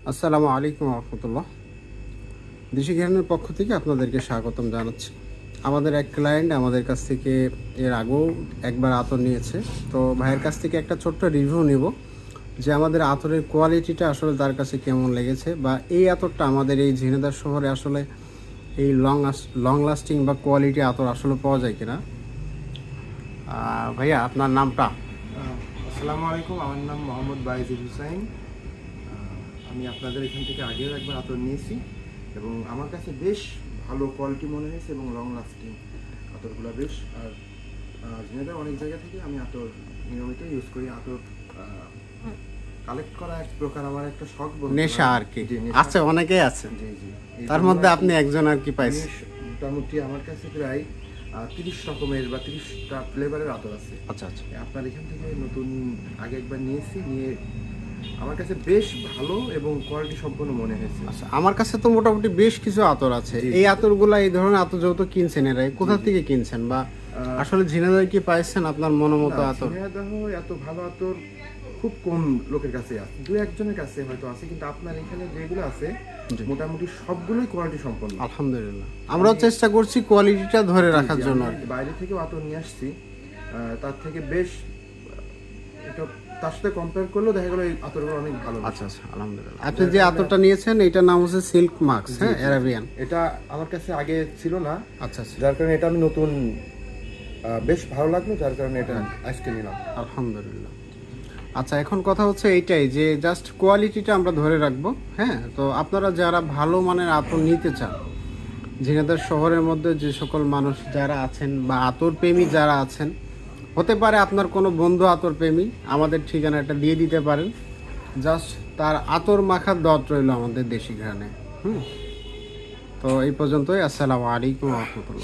আসসালামু আলাইকুম রহমতুল্লাহ। দেশি ঘেরানের পক্ষ থেকে আপনাদেরকে স্বাগতম জানাচ্ছি। আমাদের এক ক্লায়েন্ট আমাদের কাছ থেকে এর আগেও একবার আতর নিয়েছে। তো ভাইয়ের কাছ থেকে একটা ছোট্ট রিভিউ নেব যে আমাদের আতরের কোয়ালিটিটা আসলে তার কাছে কেমন লেগেছে, বা এই আতরটা আমাদের এই ঝিনাইদহ শহরে আসলে এই লং লাস্টিং বা কোয়ালিটি আতর আসলে পাওয়া যায় কিনা। ভাইয়া আপনার নামটা? আসসালামু আলাইকুম, আমার নাম মোহাম্মদ বাইজিদ হুসাইন। আমি আপনাদের এখান থেকে আগেও একবার আতর নিয়েছি এবং আমার কাছে বেশ ভালো কোয়ালিটি মনে হয়েছে এবং লং লাস্টিং আতরগুলো বেশ। আর ঝিনাইদহ অনেক জায়গা থেকে আমি আতর নিয়মিত ইউজ করি। আতর কালেক্ট করা এক প্রকার আমার একটা শখ, নেশা আর কি। আছে, অনেকেই আছে, জি জি। তার মধ্যে আপনি একজন আর কি পাইছেন। মোটামুটি আমার কাছে প্রায় 30 রকমের বা 30টা ফ্লেভারের আতর আছে। আচ্ছা আচ্ছা। আপনার এখান থেকে নতুন আগে একবার নিয়ে আমার কাছে বেশ ভালো এবং কোয়ালিটি সম্পন্ন মনে হয়েছে। আচ্ছা, আমার কাছে তো মোটামুটি বেশ কিছু আতর আছে। এই আতরগুলা, এই ধরনের আতর যেহেতু কিনছেন, এরা কোথা থেকে কিনছেন, বা আসলে ঝিনাইদহে কি পাইছেন আপনার মনোমতো আতর? ঝিনাইদহ এত ভালো আতর খুব কম লোকের কাছে আছে, দু একজনের কাছে হয়তো আছে, কিন্তু আপনার এখানে যেগুলো আছে মোটামুটি সবগুলোই কোয়ালিটি সম্পন্ন। আলহামদুলিল্লাহ, আমরাও চেষ্টা করছি কোয়ালিটিটা ধরে রাখার জন্য। বাইরে থেকেও আতর নিয়ে আসছি, তার থেকে বেশ এটা তার সাথে কম্পেয়ার করলেও দেখা গেল এই আতরগুলো অনেক ভালো। আচ্ছা আচ্ছা, আলহামদুলিল্লাহ। আপনি যে আতরটা নিয়েছেন এটার নাম হচ্ছে সিল্ক মার্কস, হ্যাঁ, অ্যারাবিয়ান। এটা আমার কাছে আগে ছিল না, আচ্ছা আচ্ছা, যার কারণে এটা আমি নতুন বেশ ভালো লাগলো, যার কারণে এটা আজকে নিলাম। আলহামদুলিল্লাহ। আচ্ছা, এখন কথা হচ্ছে এইটাই যে জাস্ট কোয়ালিটিটা আমরা ধরে রাখবো। হ্যাঁ, তো আপনারা যারা ভালো মানের আতর নিতে চান, ঝিনাইদহ শহরের মধ্যে যে সকল মানুষ যারা আছেন বা আতর প্রেমী যারা আছেন, হতে পারে আপনার কোনো বন্ধু আতর প্রেমী, আমাদের ঠিকানাটা দিয়ে দিতে পারেন। জাস্ট তার আতর মাখার দর রইল আমাদের দেশি ঘ্রাণে। তো এই পর্যন্তই। আসসালামু আলাইকুম রহমতুল্লাহ।